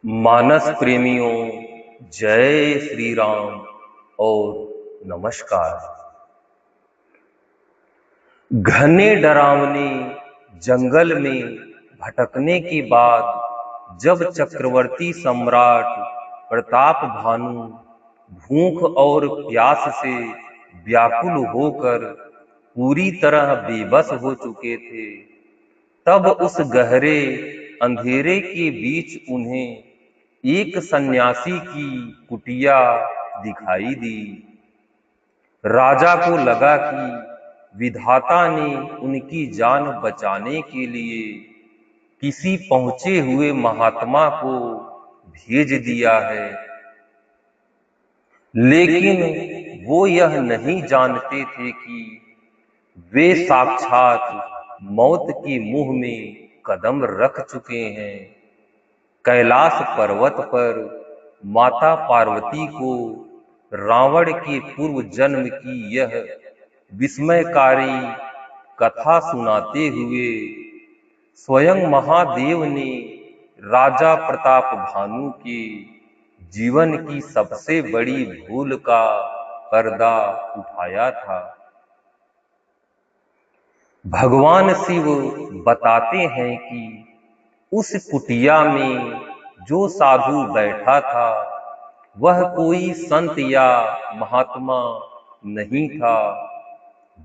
मानस प्रेमियों, जय श्री राम और नमस्कार। घने डरावने जंगल में भटकने के बाद जब चक्रवर्ती सम्राट प्रताप भानु भूख और प्यास से व्याकुल होकर पूरी तरह बेबस हो चुके थे, तब उस गहरे अंधेरे के बीच उन्हें एक सन्यासी की कुटिया दिखाई दी। राजा को लगा कि विधाता ने उनकी जान बचाने के लिए किसी पहुंचे हुए महात्मा को भेज दिया है, लेकिन वो यह नहीं जानते थे कि वे साक्षात मौत के मुंह में कदम रख चुके हैं। कैलाश पर्वत पर माता पार्वती को रावण के पूर्व जन्म की यह विस्मयकारी कथा सुनाते हुए स्वयं महादेव ने राजा प्रताप भानु के जीवन की सबसे बड़ी भूल का पर्दा उठाया था। भगवान शिव बताते हैं कि उस कुटिया में जो साधु बैठा था वह कोई संत या महात्मा नहीं था,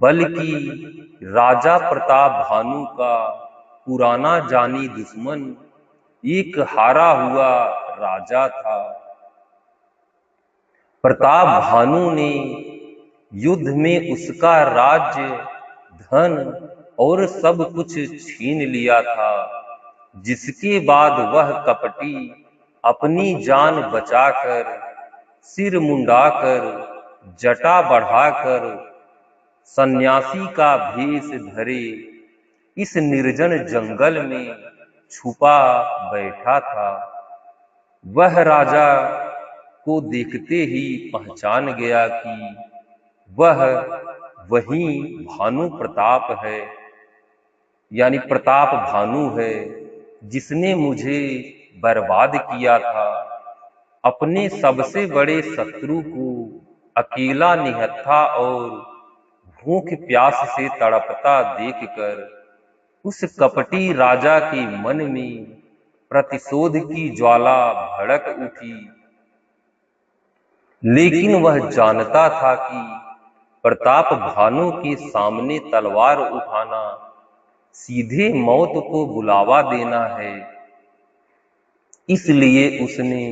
बल्कि राजा प्रताप भानु का पुराना जानी दुश्मन, एक हारा हुआ राजा था। प्रताप भानु ने युद्ध में उसका राज्य, धन और सब कुछ छीन लिया था, जिसके बाद वह कपटी अपनी जान बचाकर, सिर मुंडाकर, जटा बढ़ाकर, सन्यासी का भेष धरे इस निर्जन जंगल में छुपा बैठा था। वह राजा को देखते ही पहचान गया कि वह वही भानु प्रताप है, यानी प्रताप भानु है, जिसने मुझे बर्बाद किया था। अपने सबसे बड़े शत्रु को अकेला, निहत्था और भूख प्यास से तड़पता देखकर उस कपटी राजा के मन में प्रतिशोध की ज्वाला भड़क उठी। लेकिन वह जानता था कि प्रताप भानु के सामने तलवार उठाना सीधे मौत को बुलावा देना है। इसलिए उसने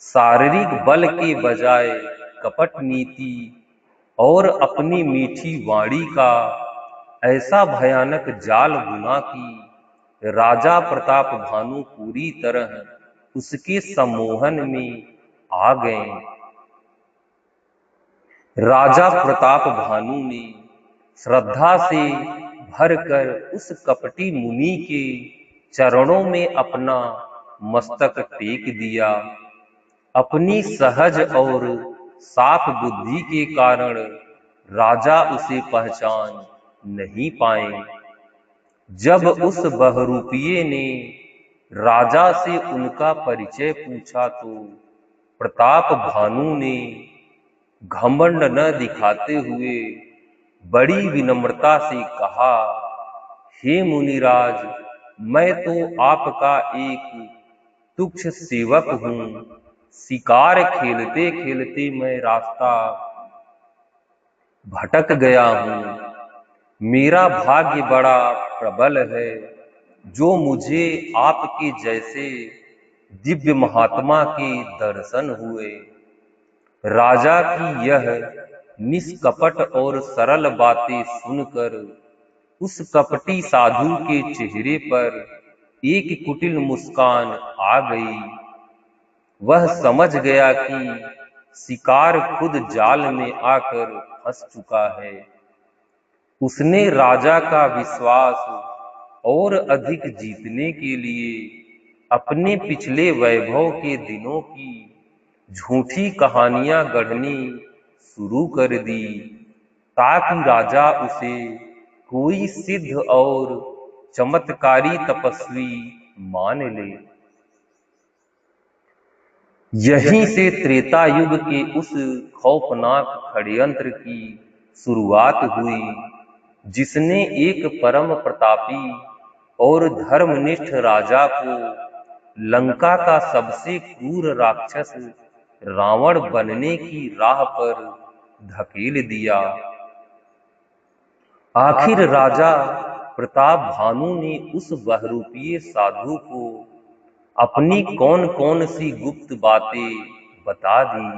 शारीरिक बल के बजाय कपट नीति और अपनी मीठी वाणी का ऐसा भयानक जाल बुना कि राजा प्रताप भानु पूरी तरह उसके सम्मोहन में आ गए। राजा प्रताप भानु ने श्रद्धा से भरकर उस कपटी मुनि के चरणों में अपना मस्तक टेक दिया। अपनी सहज और साफ बुद्धि के कारण राजा उसे पहचान नहीं पाए। जब उस बहरूपिये ने राजा से उनका परिचय पूछा तो प्रताप भानु ने घमंड न दिखाते हुए बड़ी विनम्रता से कहा, हे मुनिराज, मैं तो आपका एक तुच्छ सेवक हूं। शिकार खेलते खेलते मैं रास्ता भटक गया हूं। मेरा भाग्य बड़ा प्रबल है जो मुझे आपके जैसे दिव्य महात्मा के दर्शन हुए। राजा की यह निष्कपट और सरल बातें सुनकर उस कपटी साधु के चेहरे पर एक कुटिल मुस्कान आ गई। वह समझ गया कि शिकार खुद जाल में आकर फंस चुका है। उसने राजा का विश्वास और अधिक जीतने के लिए अपने पिछले वैभव के दिनों की झूठी कहानियां गढ़नी शुरू कर दी, ताकि राजा उसे कोई सिद्ध और चमत्कारी तपस्वी मान ले। यहीं से त्रेता युग के उस खौफनाक षड्यंत्र की शुरुआत हुई, जिसने एक परम प्रतापी और धर्मनिष्ठ राजा को लंका का सबसे क्रूर राक्षस रावण बनने की राह पर धकेल दिया। आखिर राजा प्रताप भानु ने उस बहुरूपीय साधु को अपनी कौन कौन सी गुप्त बातें बता दी।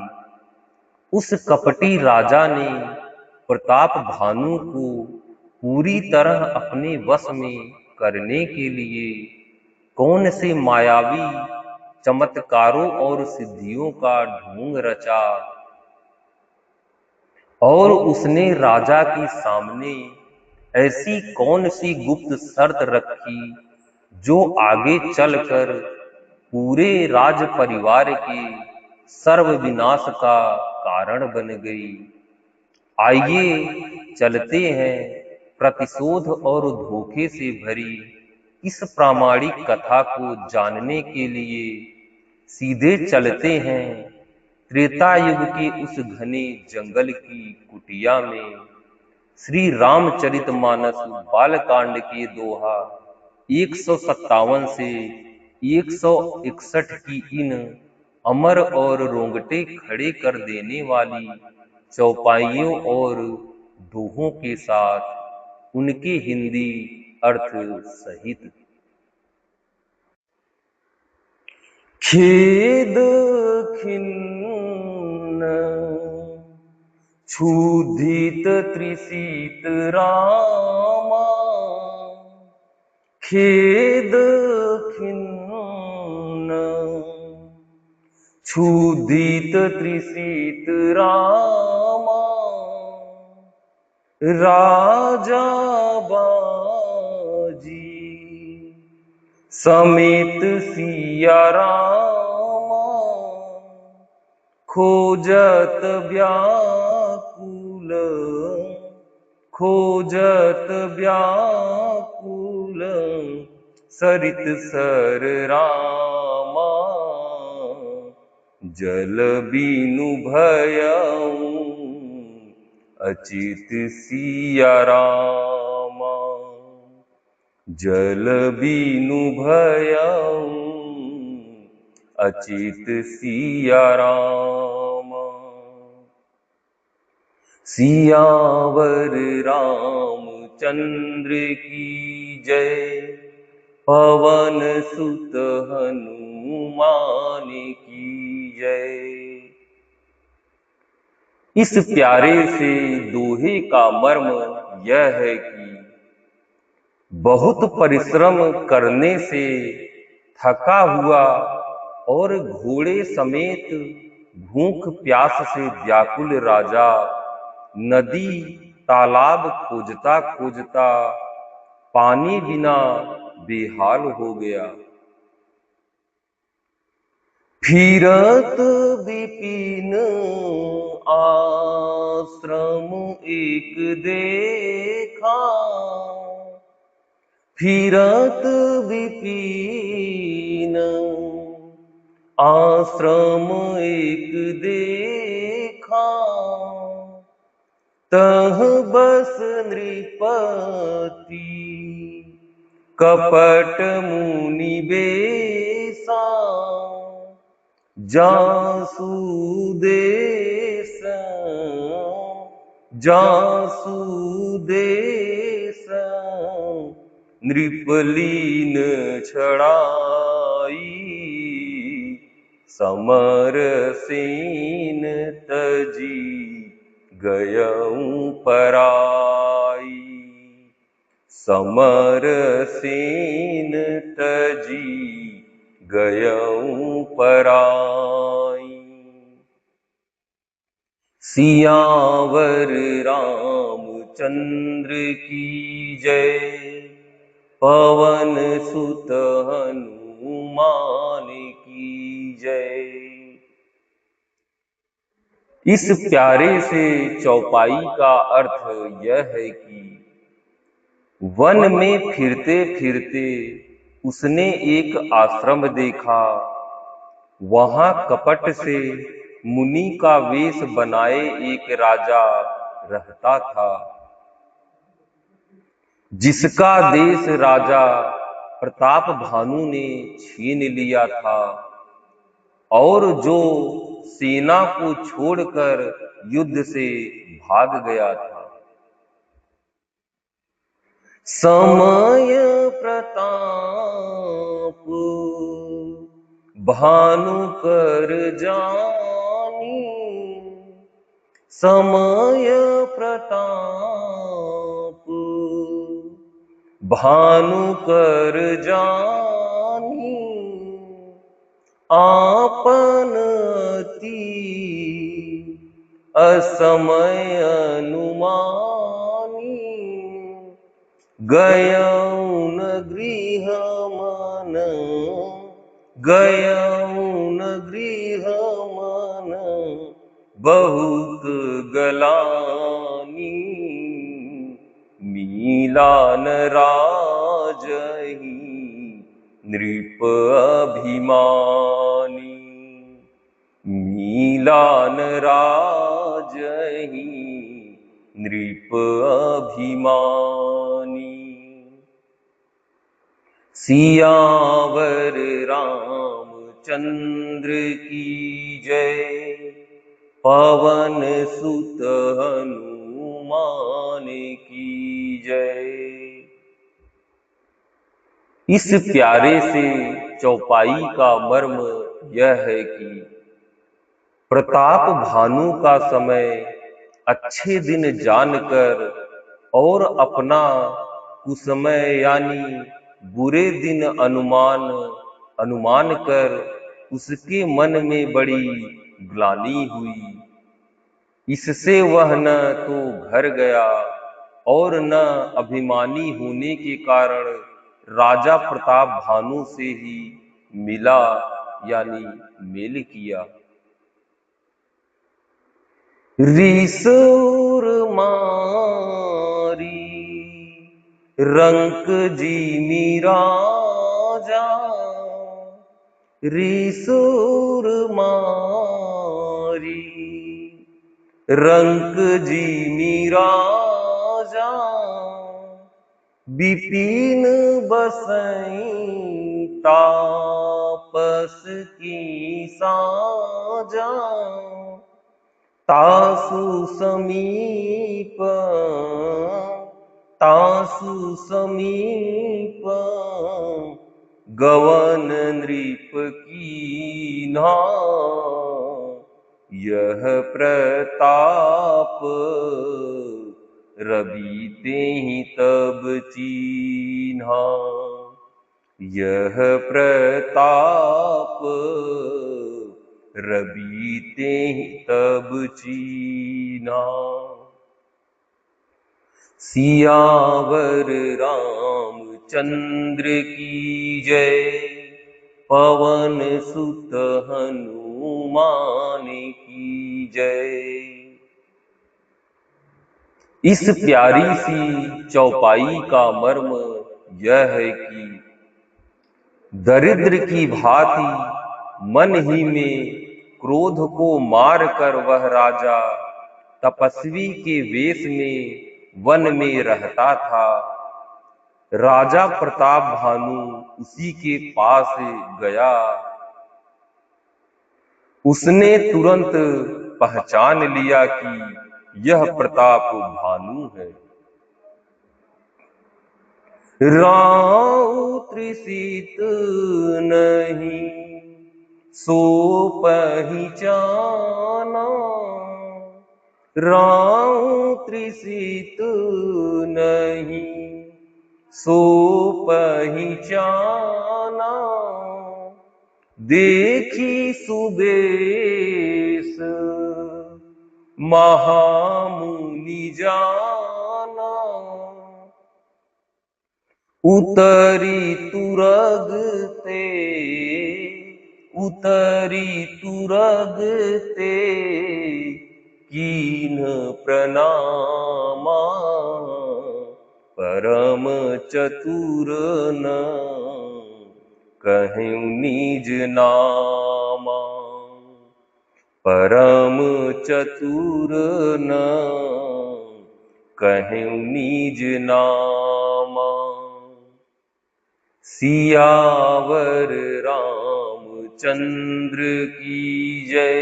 उस कपटी राजा ने प्रताप भानु को पूरी तरह अपने वश में करने के लिए कौन से मायावी चमत्कारों और सिद्धियों का ढोंग रचा, और उसने राजा के सामने ऐसी कौन सी गुप्त शर्त रखी जो आगे चलकर पूरे राज परिवार के सर्वविनाश का कारण बन गई। आइए चलते हैं प्रतिशोध और धोखे से भरी इस प्रामाणिक कथा को जानने के लिए सीधे चलते हैं त्रेता युग के उस घने जंगल की कुटिया में। श्री रामचरितमानस बालकांड के दोहा 157 से 161 की इन अमर और रोंगटे खड़े कर देने वाली चौपाइयों और दोहों के साथ उनके हिंदी अर्थ सहित। खेद खिन्न क्षुधित त्रिसीत रामा, खेद खिन्न क्षुधित त्रिसीत रामा, राजा बाजी समेत सिया रामा, खोजत व्याकुल खोजत व्याकुल सरित सर रामा, जल बीनु भयउ अचित सिया रामा, जल बीनु भयउ अचित सिया रामा। सियावर रामचंद्र की जय, पवन सुत हनुमान की जय। इस प्यारे से दोहे का मर्म यह है कि बहुत परिश्रम करने से थका हुआ और घोड़े समेत भूख प्यास से व्याकुल राजा नदी तालाब खोजता खोजता पानी बिना बेहाल हो गया। फिरत विपिन आश्रम एक देखा, फिरत विपिन आश्रम एक देखा, तह बस नृपति कपट मुनि बेसा, जासु देश नृपलीन छड़ाई, समर सेन तजी गयऊं पराई, समर सेन तजी गयऊं पराई। सियावर रामचंद्र की जय, पवन सुत हनुमान की जय। इस प्यारे से चौपाई का अर्थ यह है कि वन में फिरते फिरते उसने एक आश्रम देखा। वहां कपट से मुनि का वेश बनाए एक राजा रहता था, जिसका देश राजा प्रताप भानु ने छीन लिया था और जो सेना को छोड़कर युद्ध से भाग गया था। समय प्रताप भानु कर जानी, समय प्रताप भानु कर जानी, आपन अति असमय अनुमानी, गयौन गृह मन, गयौन गृह मन, बहुत गलानी, मीलान राजहि नृप अभिमानी, मीलान राजहि नृप अभिमानी। सियावर रामचंद्र की जय, पवन सुत हनुमान की जय। इस प्यारे से चौपाई का मर्म यह है कि प्रताप भानु का समय अच्छे दिन जानकर और अपना कुसमय यानी बुरे दिन अनुमान कर उसके मन में बड़ी ग्लानि हुई। इससे वह न तो घर गया और न अभिमानी होने के कारण राजा प्रताप भानु से ही मिला यानी मेल किया। रिसोर मारी रंक जिमि राजा, रिसोर मारी रंक जिमि राजा, विपिन बसई तापस की साजा, तासु समीप गवन नृप कीन्हा, यह प्रताप रवि तेहि तब चीन्हा, यह प्रताप रवि तेहि तब चीन्हा। सियावर रामचंद्र की जय, पवन सुत हनुमान की जय। इस प्यारी सी चौपाई का मर्म यह है कि दरिद्र की भांति मन ही में क्रोध को मार कर वह राजा तपस्वी के वेश में वन में रहता था। राजा प्रताप भानु उसी के पास गया। उसने तुरंत पहचान लिया कि यह प्रताप भानु है। राउ त्रिसित नहीं सो पहचाना, राउ त्रिसित नहीं सो पहचाना, देखी सुबेश महामुनि जाना, उतरी तुरग ते कीन प्रणामा, परम चतुर न कहूँ निज नामा, परम चतुर न कहूँ निज नामा। सियावर रामचंद्र की जय,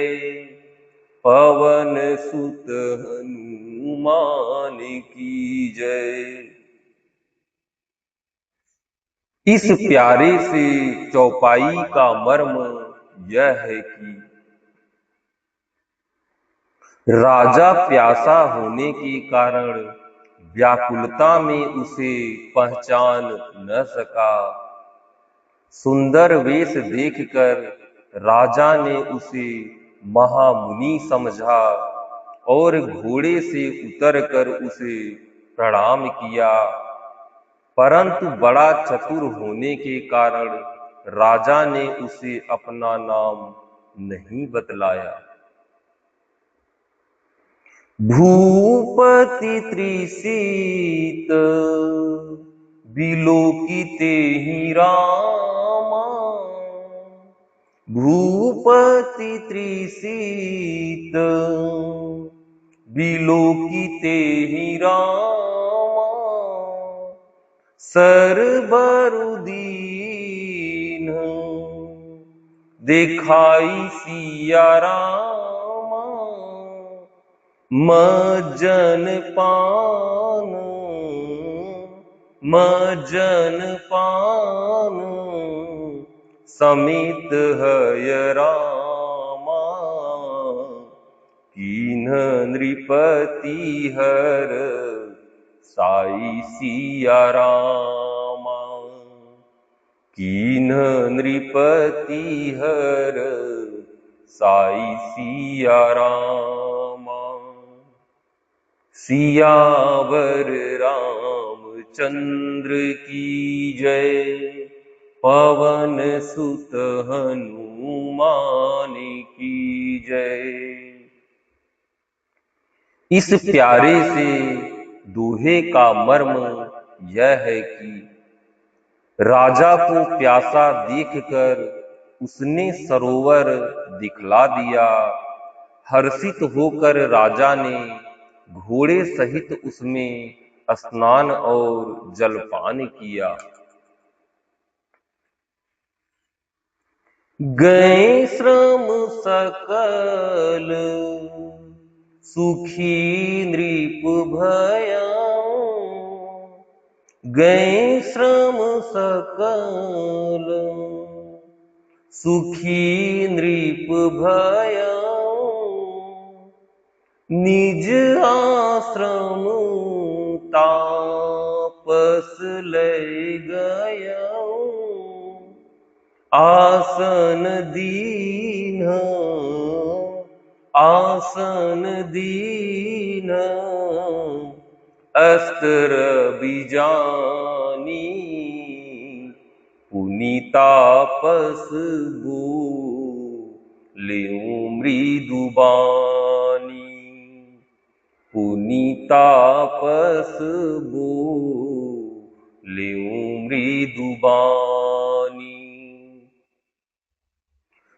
पवन सुत हनुमान की जय। इस प्यारे से चौपाई का मर्म यह है कि राजा प्यासा होने के कारण व्याकुलता में उसे पहचान न सका। सुंदर वेश देखकर राजा ने उसे महामुनि समझा और घोड़े से उतरकर उसे प्रणाम किया। परंतु बड़ा चतुर होने के कारण राजा ने उसे अपना नाम नहीं बतलाया। भूपति त्रिसीत बिलोकिते ही रामा, भूपति त्रिसीत बिलोकिते ही रामा। सरबरु दीन दिखाई सिया रामा, मज्जन पान समित हय रामा। कीन्ह नृपति हर साई सिया रामा, कीन्ह नृपति हर साई सिया रामा। सियावर रामचंद्र की जय, पवन सुत हनुमान की जय। इस प्यारे से दोहे का मर्म यह है कि राजा को प्यासा देखकर उसने सरोवर दिखला दिया। हर्षित होकर राजा ने घोड़े सहित उसमें स्नान और जलपान किया। गए श्रम सकल सुखी नृप भया, गए श्रम सकल सुखी नृप भया। निज आश्रम तापस ले गया, आसन दीन अस्त्र बीजानी। पुनीतापस बोलें मृदुबानी, पुनीतापस बोलें मृदुबानी।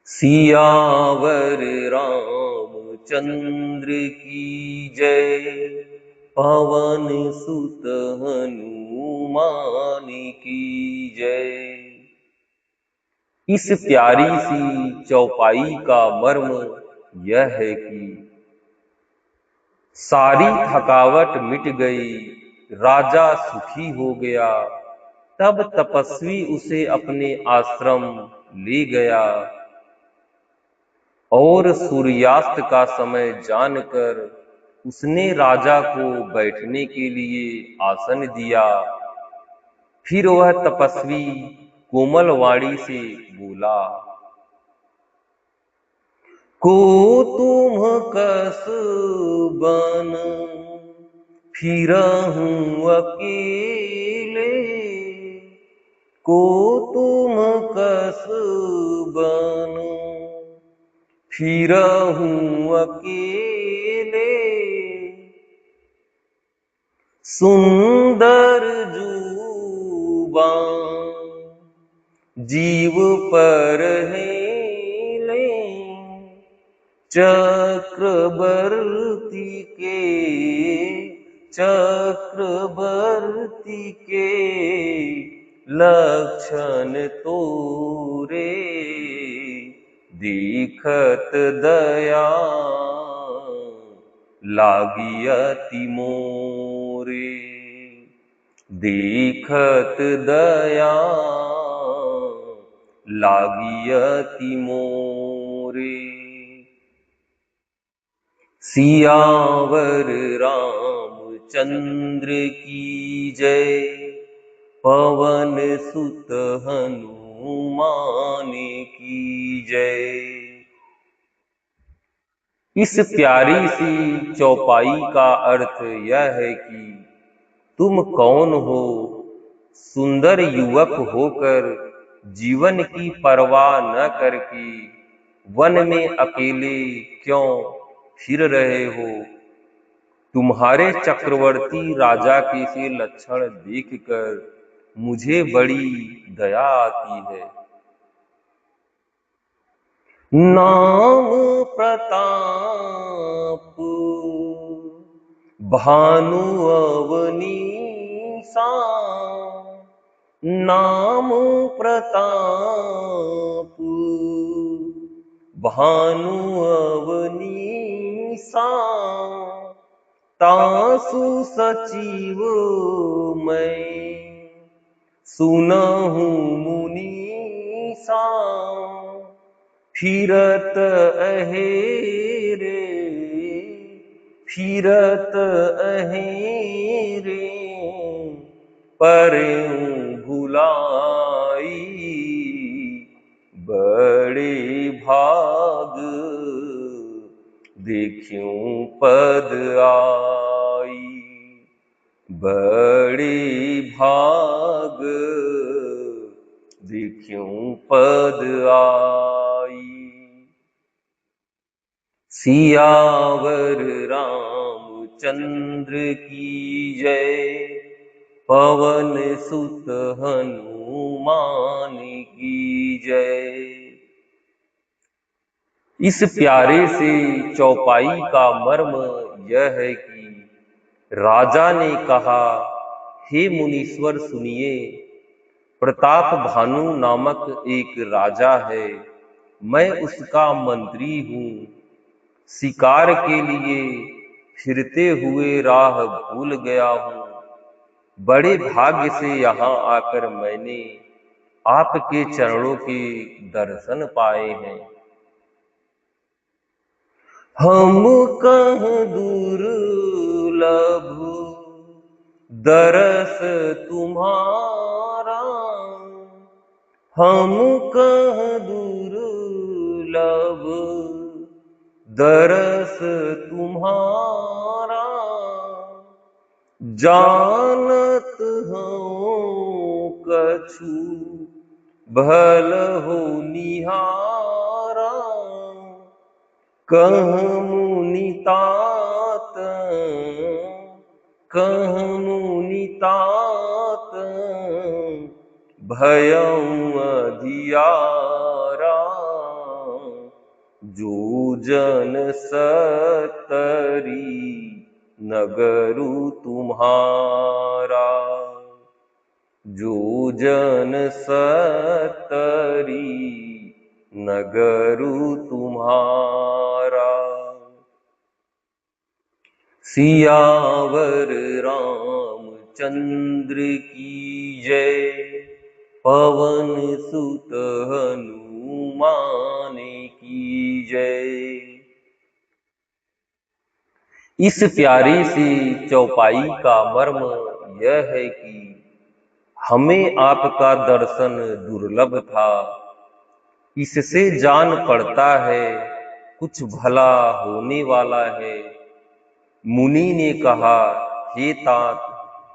सियावर रामचंद्र की जय, पवन सुत हनुमान की जय। इस प्यारी सी चौपाई का मर्म यह है कि सारी थकावट मिट गई, राजा सुखी हो गया। तब तपस्वी उसे अपने आश्रम ले गया और सूर्यास्त का समय जानकर उसने राजा को बैठने के लिए आसन दिया। फिर वह तपस्वी कोमल वाणी से बोला, को तुम कस बन फिरहूं अकेले, को तुम कस बन फिरहूं अकेले। सुंदर जुबान जीव पर हेले, चक्रवर्ती के चक्रवर्ती के लक्षण तोरे, दिखत दया लागी अति मोरे। दिखत दया लागी अति मोरे। सियावर रामचंद्र की जय, पवन सुत हनुमान की जय। इस प्यारी सी चौपाई का अर्थ यह है कि तुम कौन हो? सुंदर युवक होकर जीवन की परवाह न करके वन में अकेले क्यों फिर रहे हो? तुम्हारे चक्रवर्ती राजा के से लक्षण देखकर मुझे बड़ी दया आती है। नाम प्रताप भानु अवनीसा, नाम प्रताप भानु अवनीसा, तासु सचिव मैं सुनहु मुनीसा। फिरत अहेरे फिरत अहेरे, परऊं भुलाई बड़े भाग देखूं पद आई। बड़े भाग देखूं पद आई। सियावर रामचंद्र की जय, पवन सुत हनुमान की जय। इस प्यारे से चौपाई का मर्म यह है कि राजा ने कहा, हे मुनीश्वर सुनिए, प्रताप भानु नामक एक राजा है, मैं उसका मंत्री हूँ। शिकार के लिए फिरते हुए राह भूल गया हूँ। बड़े भाग्य से यहाँ आकर मैंने आपके चरणों के दर्शन पाए हैं। हम कह दुर्लभ दरस तुम्हारा, हम कह दुर्लभ दरस तुम्हारा। जानत हूँ कछु भल हो निहारा, कह मुनितात कह मुनितात भयं अधियारा। जो जन सतरी नगरु तुम्हारा, जो जन सतरी नगरु तुम्हारा। सियावर रामचंद्र की जय, पवन सुत हनुमान की जय। इस प्यारी सी चौपाई का मर्म यह है कि हमें आपका दर्शन दुर्लभ था। इससे जान पड़ता है कुछ भला होने वाला है। मुनि ने कहा, हे तात,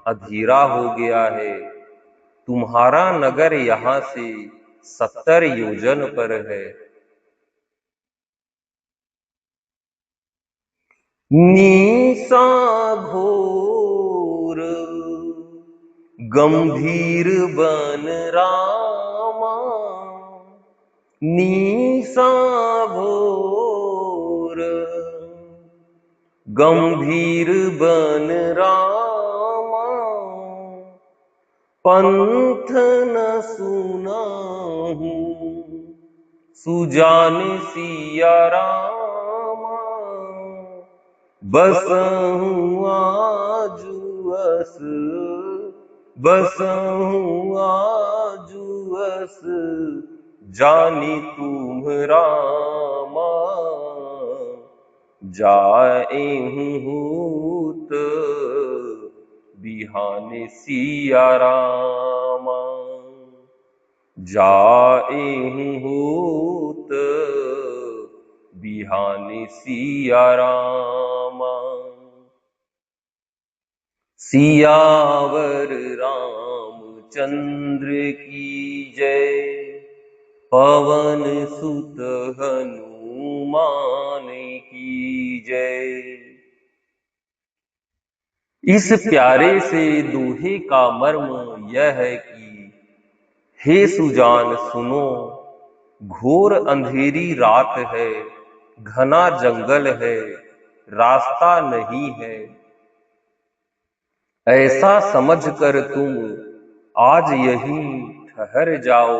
अंधेरा हो गया है। तुम्हारा नगर यहाँ से 70 योजन पर है। निशा घोर गंभीर बन रामा, निशा घोर गंभीर बन रामा, पंथ न सुनाहूं, सुजान सिया रामा, बसहूं आजुअस, बसहूं आजुअस, जानी तुम रामा, जाएहूं हूत बिहान सिया रामा, जाएहूं हूत बिहान सिया रामा। सियावर रामचंद्र की जय, पवन सुत हनुमान की जय। इस प्यारे से दोहे का मर्म यह है कि हे सुजान सुनो, घोर अंधेरी रात है, घना जंगल है, रास्ता नहीं है। ऐसा समझकर तुम आज यहीं ठहर जाओ,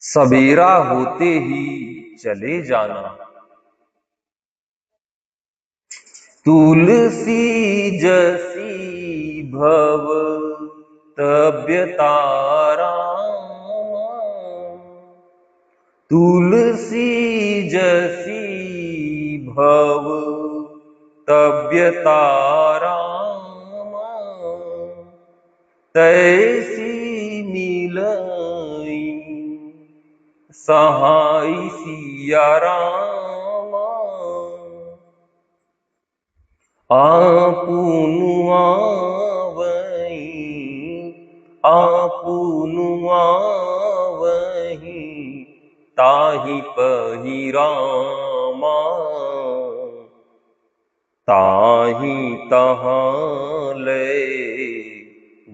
सवेरा होते ही चले जाना। तुलसी जसी भव तब्यता रामा, तुलसी जसी भव तब्यता रामा, तैसी मिलई सहाय सिया रामा, आपुनु आवहीं, आपुनु आवहीं, ताहि पहि रामा, ताहि तहाँ ले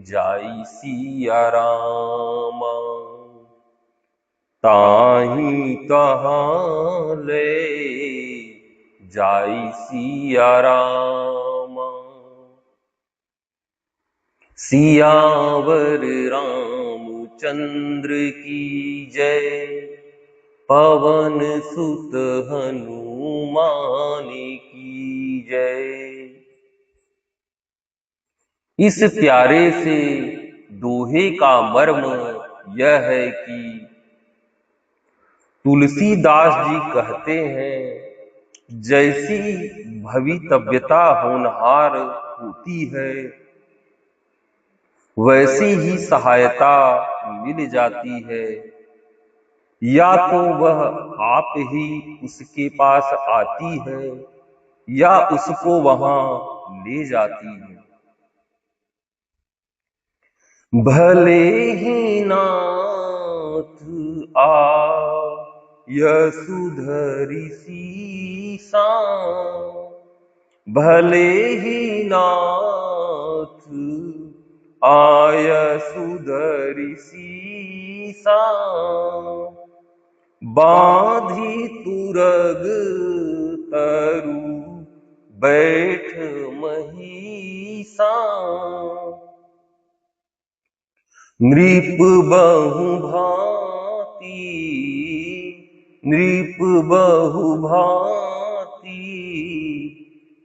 जाई सिया रामा, ताहि तहाँ ले जाई सिया रामा। सियावर रामचंद्र की जय, पवन सुत हनुमान की जय। इस प्यारे से दोहे का मर्म यह है कि तुलसीदास जी कहते हैं, जैसी भवितव्यता होनहार होती है, वैसी ही सहायता मिल जाती है, या तो वह आप ही उसके पास आती है या उसको वहां ले जाती है। भले ही नाथ सुधरि सीसा, भले ही नाथ आय सुधरि सीसा, बांधी तुरग तरु बैठ महिषा, नृप बहु भांति, नृप बहु भांति,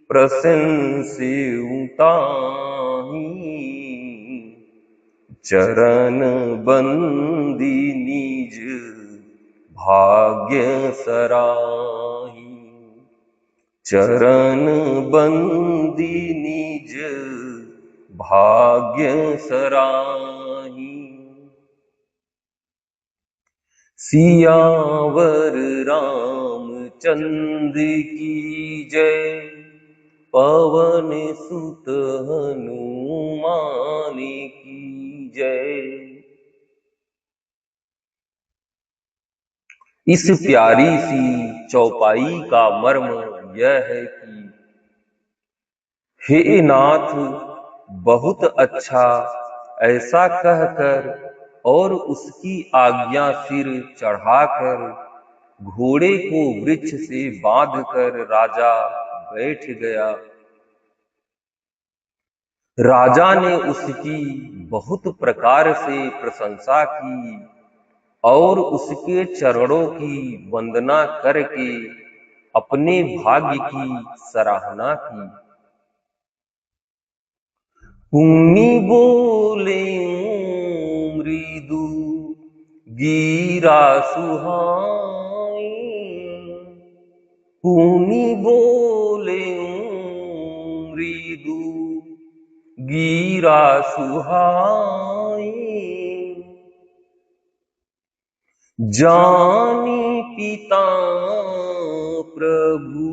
प्रशंस्यु ताहि, चरण बंदी निज भाग्य सराहि, चरण बंदी निज भाग्य सराहि। सियावर रामचंद्र की जय, पवन सुत हनुमान की जय। इस प्यारी सी चौपाई का मर्म यह है कि हे नाथ, बहुत अच्छा, ऐसा कहकर और उसकी आज्ञा सिर चढ़ाकर घोड़े को वृक्ष से बांध कर राजा बैठ गया। राजा ने उसकी बहुत प्रकार से प्रशंसा की और उसके चरणों की वंदना करके अपने भाग्य की सराहना की। पुण्य बोले मृदु गीरा सुहाई, पुण्य बोले मृदु गीरा सुहाई, जानी पिता प्रभु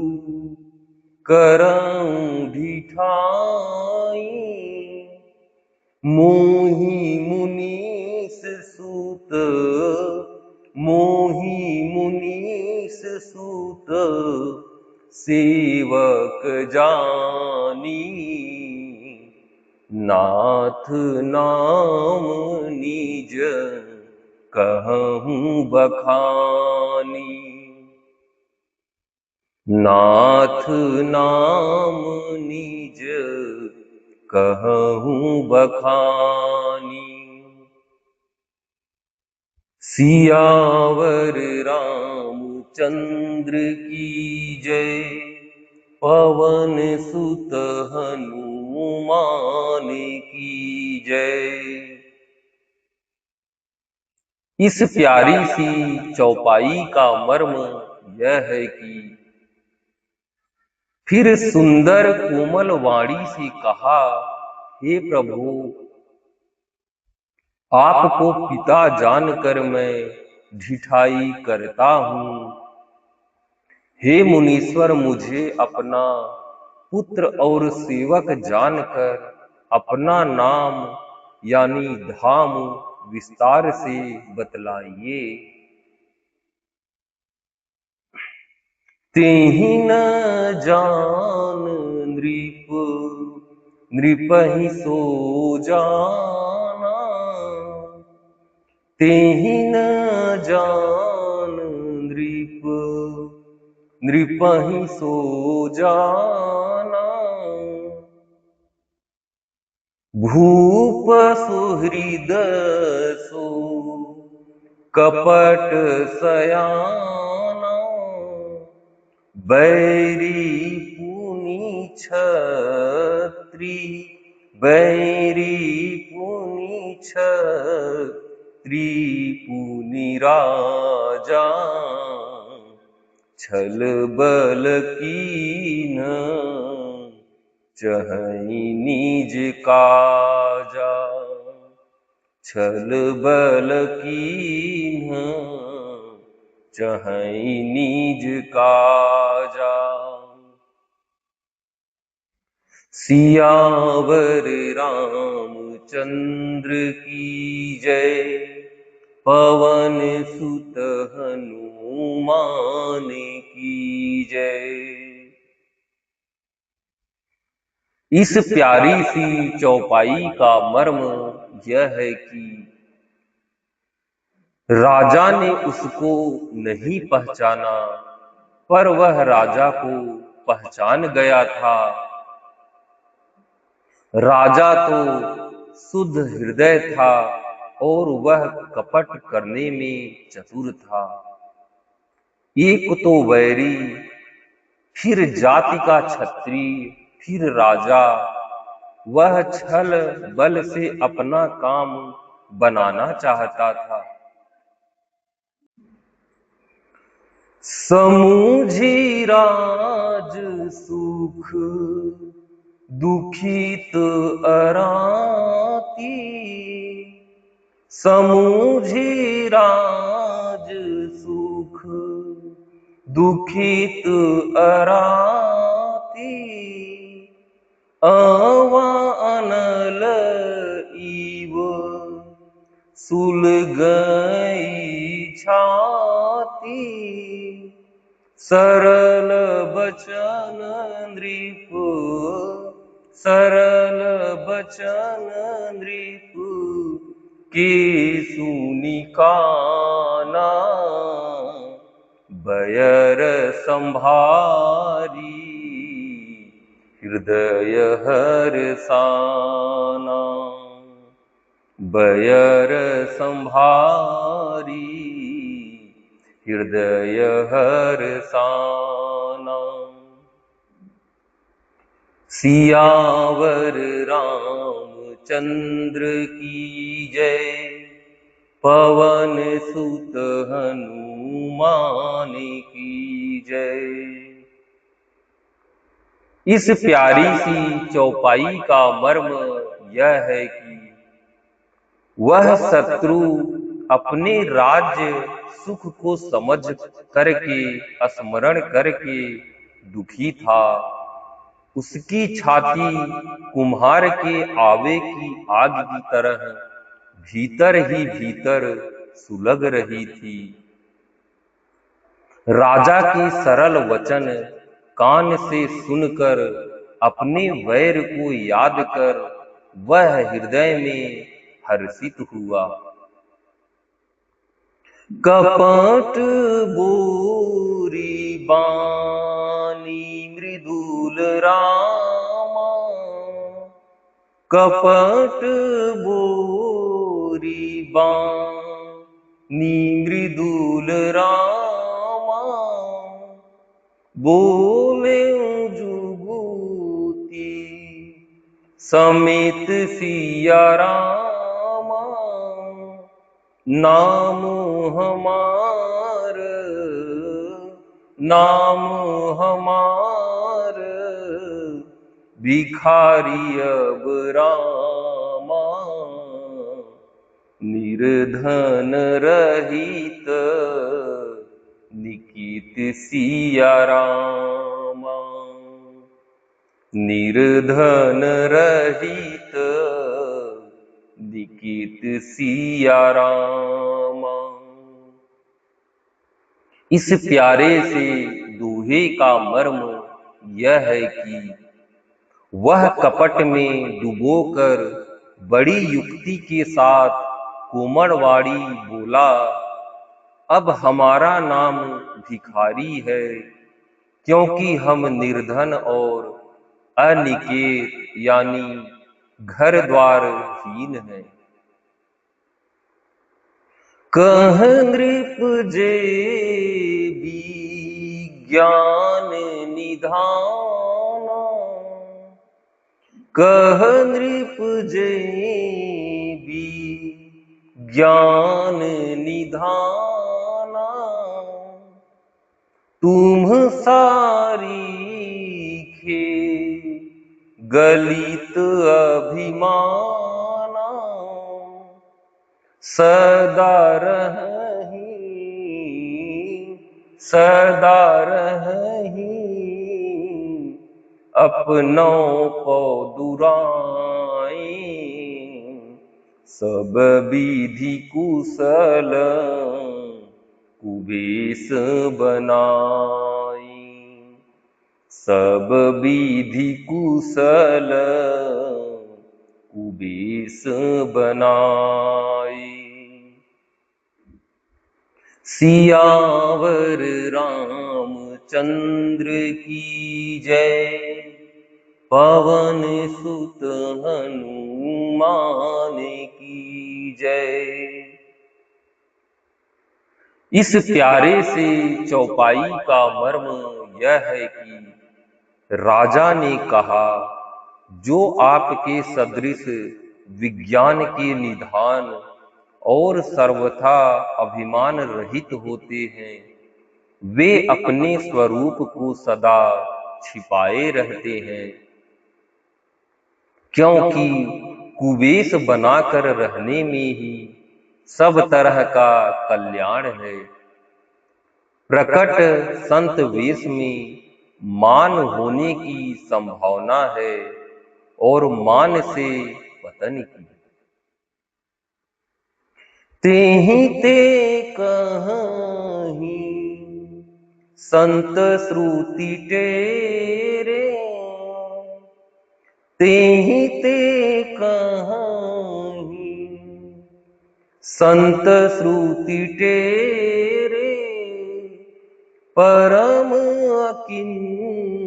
करऊं ढिठाई, मोहि मुनीस सूत, मोहि मुनीस सूत सेवक जानी, नाथ नाम निज कहूँ बखानी, नाथ नाम निज कहूँ बखानी। सियावर रामचंद्र की जय, पवन सुत हनुमान की जय। इस प्यारी सी चौपाई का मर्म यह है कि फिर सुंदर कोमल वाणी से कहा, हे प्रभु, आपको पिता जानकर मैं ढिठाई करता हूं। हे मुनीश्वर, मुझे अपना पुत्र और सेवक जानकर अपना नाम यानी धाम विस्तार से बतलाइए। तेहि न जान नृप, नृपहि सो जाना, तेहि न जान नृप, नृपहि सो जाना, भूप सुहृद सो कपट सयाना, बैरी पुनि छत्री, बैरी पुनि छत्री पुनि राजा, छल बल कीन चहई निज काजा, छल बल कीन चहई निज काजा। सियावर रामचंद्र की जय, पवन सुत हनुमान की जय। इस प्यारी सी चौपाई का मर्म यह है कि राजा ने उसको नहीं पहचाना, पर वह राजा को पहचान गया था। राजा तो शुद्ध हृदय था और वह कपट करने में चतुर था। एक तो वैरी, फिर जाति का छत्री, फिर राजा, वह छल बल से अपना काम बनाना चाहता था। समूझी राज सुख दुखित अराती, समूझी राज सुख दुखित अराती, आवा अनल इव सुलगई छाती, सरल बचन नृप, सरल बचन नृप के सुनि काना, बयर संभारी हृदय हरसाना। बयर संभारी हृदय हरसाना। सियावर रामचंद्र की जय, पवन सुत हनुमान की जय। इस प्यारी सी चौपाई का मर्म यह है कि वह शत्रु अपने राज्य सुख को समझ करके स्मरण करके दुखी था। उसकी छाती कुम्हार के आवे की आग की तरह भीतर ही भीतर सुलग रही थी। राजा के सरल वचन कान से सुनकर अपने वैर को याद कर वह हृदय में हर्षित हुआ। कपट बोरी बानी मृदुल रामा, कपट बोरी बानी मृदुल रामा। बोले जुगुती समेत सिया रामा, नाम हमार नाम हमार भिखारी अब रामा। निर्धन रहित निकित सिया रामा। निर्धन रहित निकित सिया रामा। इस प्यारे से दोहे का मर्म यह है कि वह कपट में डुबोकर बड़ी युक्ति के साथ कोमड़वाड़ी बोला, अब हमारा नाम भिखारी है, क्योंकि हम निर्धन और अनिकेत यानी घर द्वार हीन है। कह नृप जे विज्ञान निधाना, कह नृप जे विज्ञान निधाना। तुम सारीखे गलित अभिमाना, सदा रही अपनों को दुराई। सब विधि कुशल कुबेश बनाई। सब विधि कुशल कुबेश बनाई। सियावर रामचंद्र की जय, पवन सुत हनुमान की जय। इस प्यारे से चौपाई का मर्म यह है कि राजा ने कहा, जो आपके सदृश विज्ञान के निधान और सर्वथा अभिमान रहित होते हैं, वे अपने स्वरूप को सदा छिपाए रहते हैं, क्योंकि कुबेश बनाकर रहने में ही सब तरह का कल्याण है। प्रकट संत वेश में मान होने की संभावना है और मान से पतन की। तेहि ते कहीं संत श्रुति टेरे, तेहि ते कहीं संत श्रुति टेरे। परम अकिंचन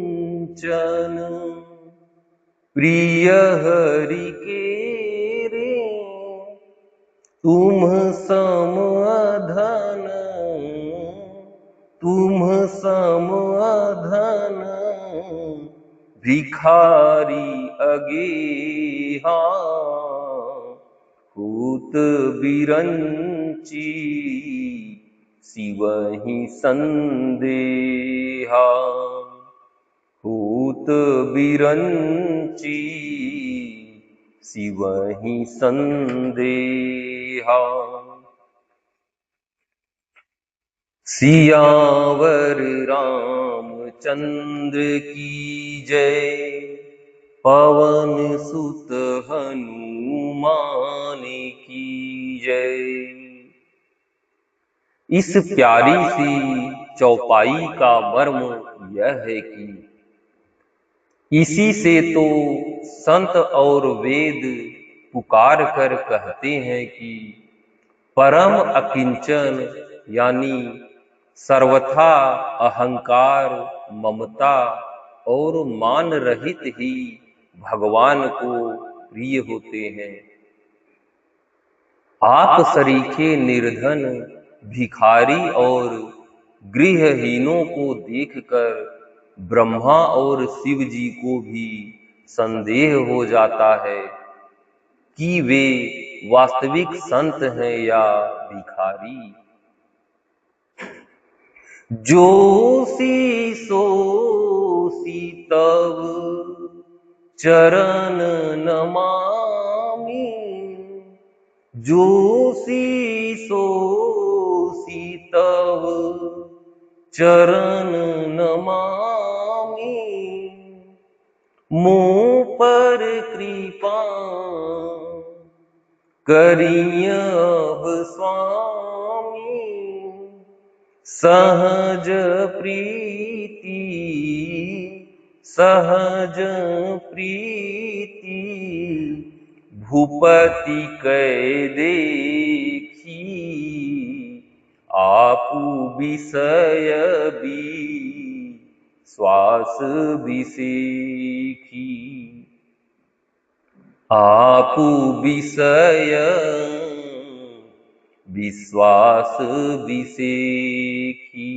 प्रिय हरि के रे, तुम सम अधन, तुम सम अधन भिखारी अगेहा, होत बिरंची सिवहि संदेहा, होत बिरंची सिवहि संदेहा। सियावर रामचंद्र की जय, पवन सुत हनुमान की जय। इस प्यारी सी चौपाई का मर्म यह है कि इसी से तो संत और वेद पुकार कर कहते हैं कि परम अकिंचन यानी सर्वथा अहंकार, ममता और मान रहित ही भगवान को प्रिय होते हैं। आप सरीखे निर्धन, भिखारी और गृहहीनों को देखकर ब्रह्मा और शिव जी को भी संदेह हो जाता है कि वे वास्तविक संत हैं या भिखारी। जोशी सोसी तव चरण नमामि, जोशी सोसी तव चरण नमामि, मुँह पर कृपा करिय अब स्वामी, सहज प्रीति, सहज प्रीति भूपति कै देखी, आपु विषय विश्वास विसेखी, आपु विषय विश्वास विसेखी।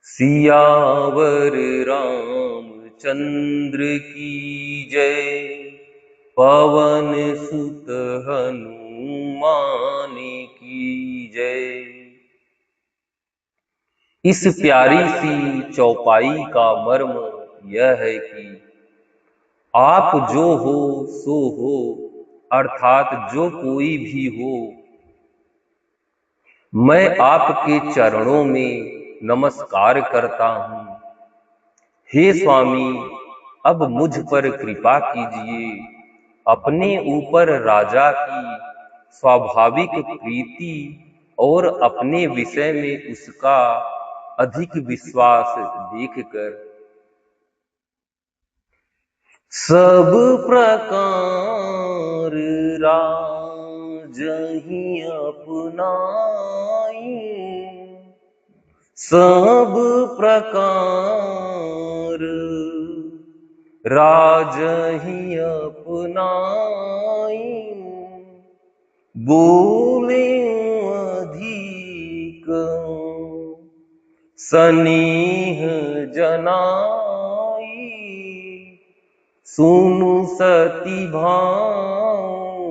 सियावर रामचंद्र की जय, पवन सुत हनुमान की जय। इस प्यारी सी चौपाई का मर्म यह है कि आप जो हो सो हो, अर्थात जो कोई भी हो, मैं आपके चरणों में नमस्कार करता हूँ। हे स्वामी, अब मुझ पर कृपा कीजिए, अपने ऊपर राजा की स्वाभाविक प्रीति और अपने विषय में उसका अधिक विश्वास देखकर सब प्रकार राजहि अपनाई, सब प्रकार राजहि अपनाई, बोले अधिक सनेह जनाई, सुनु सती भाऊ,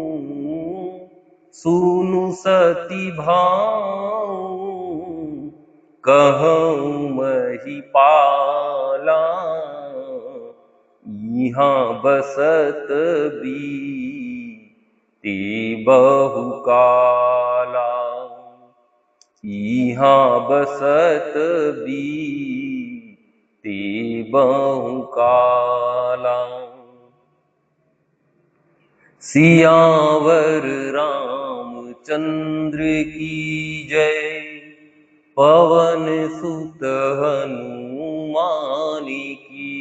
सुनु सती भाऊ, कहूँ महिपाला, यहाँ बसत बीते बहुकाला, यहाँ बसत बीते बहुकाला। सियावर रामचंद्र की जय, पवन सुत हनुमान की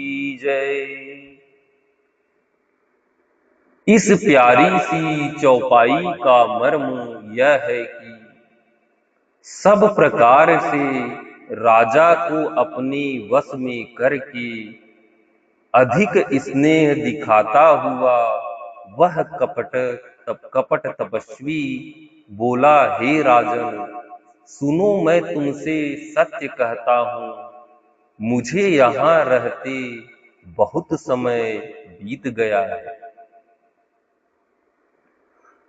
जय। इस प्यारी सी चौपाई का मर्म यह है कि सब प्रकार से राजा को अपने वश में करके अधिक स्नेह दिखाता हुआ वह कपट तपस्वी बोला, हे राजन, सुनो, मैं तुमसे सत्य कहता हूँ, मुझे यहाँ रहते बहुत समय बीत गया है।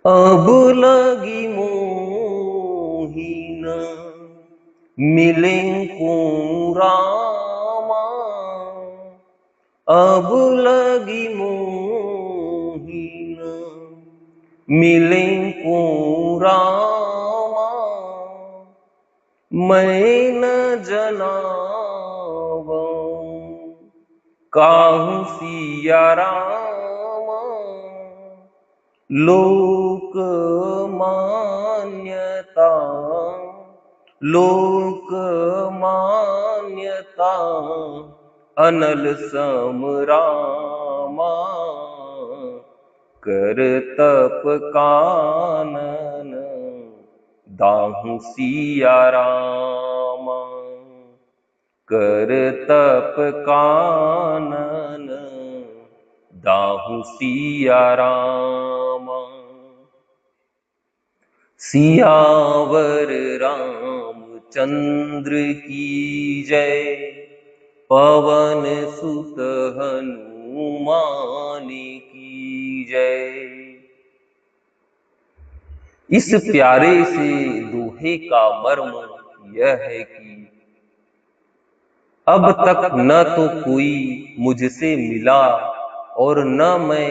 अब लगी मोही न मिलें को रामा, अब लगी मोही न मिलें को रामा, मैं न जनावूं काहू सिया रामा, लोक मान्यता लोक मान्यता अनल सम रामा, कर तप कानन दाहू सिया रामा, कर तप कानन दाहू सिया रामा। सियावर रामचंद्र की जय, पवन सुत हनुमान की जय। इस प्यारे से दोहे का मर्म यह है कि अब तक न तो कोई मुझसे मिला और न मैं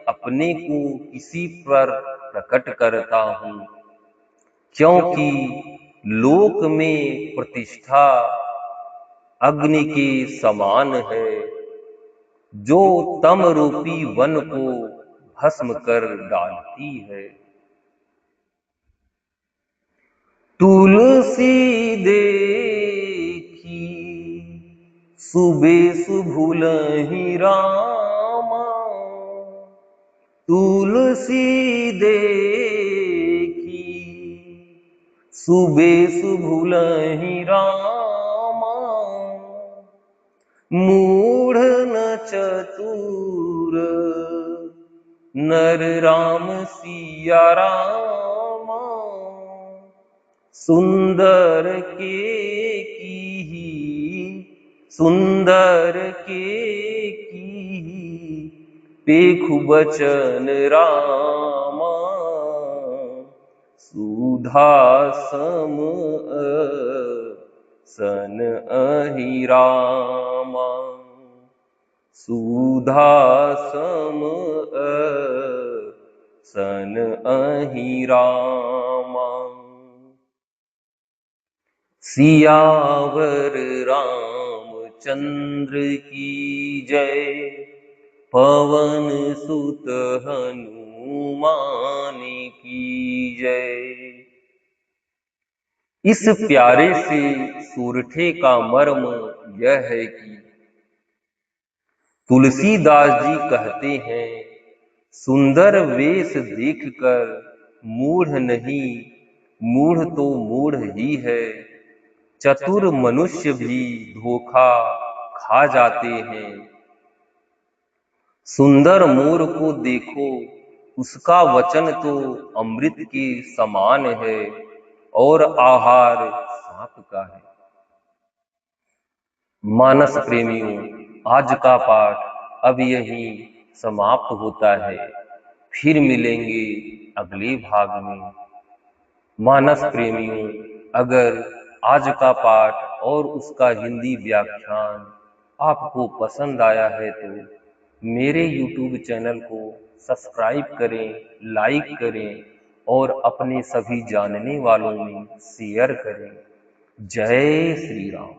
अपने को किसी पर प्रकट करता हूँ, क्योंकि लोक में प्रतिष्ठा अग्नि के समान है, जो तम रूपी वन को भस्म कर डालती है। तुलसी देखी सुबेश भूलहि रामा, तुलसी देखी सुबेश भूलहि रामा, मूढ़ न चतुर नर राम सिया रामा, सुंदर के की पेखु बचन रामा, सुधा सम सन अहि रामा, सुधा सम सन अहि रामा। सियावर रामचंद्र की जय, पवन सुत हनुमान की जय। इस प्यारे से सूरठे का मर्म यह है कि तुलसीदास जी कहते हैं, सुंदर वेश देखकर मूढ़ नहीं, मूढ़ तो मूढ़ ही है, चतुर मनुष्य भी धोखा खा जाते हैं। सुंदर मोर को देखो, उसका वचन तो अमृत के समान है और आहार सांप का है। मानस प्रेमियों, आज का पाठ अब यहीं समाप्त होता है, फिर मिलेंगे अगले भाग में। मानस प्रेमियों, अगर आज का पाठ और उसका हिंदी व्याख्यान आपको पसंद आया है तो मेरे YouTube चैनल को सब्सक्राइब करें, लाइक करें और अपने सभी जानने वालों में शेयर करें। जय श्री राम।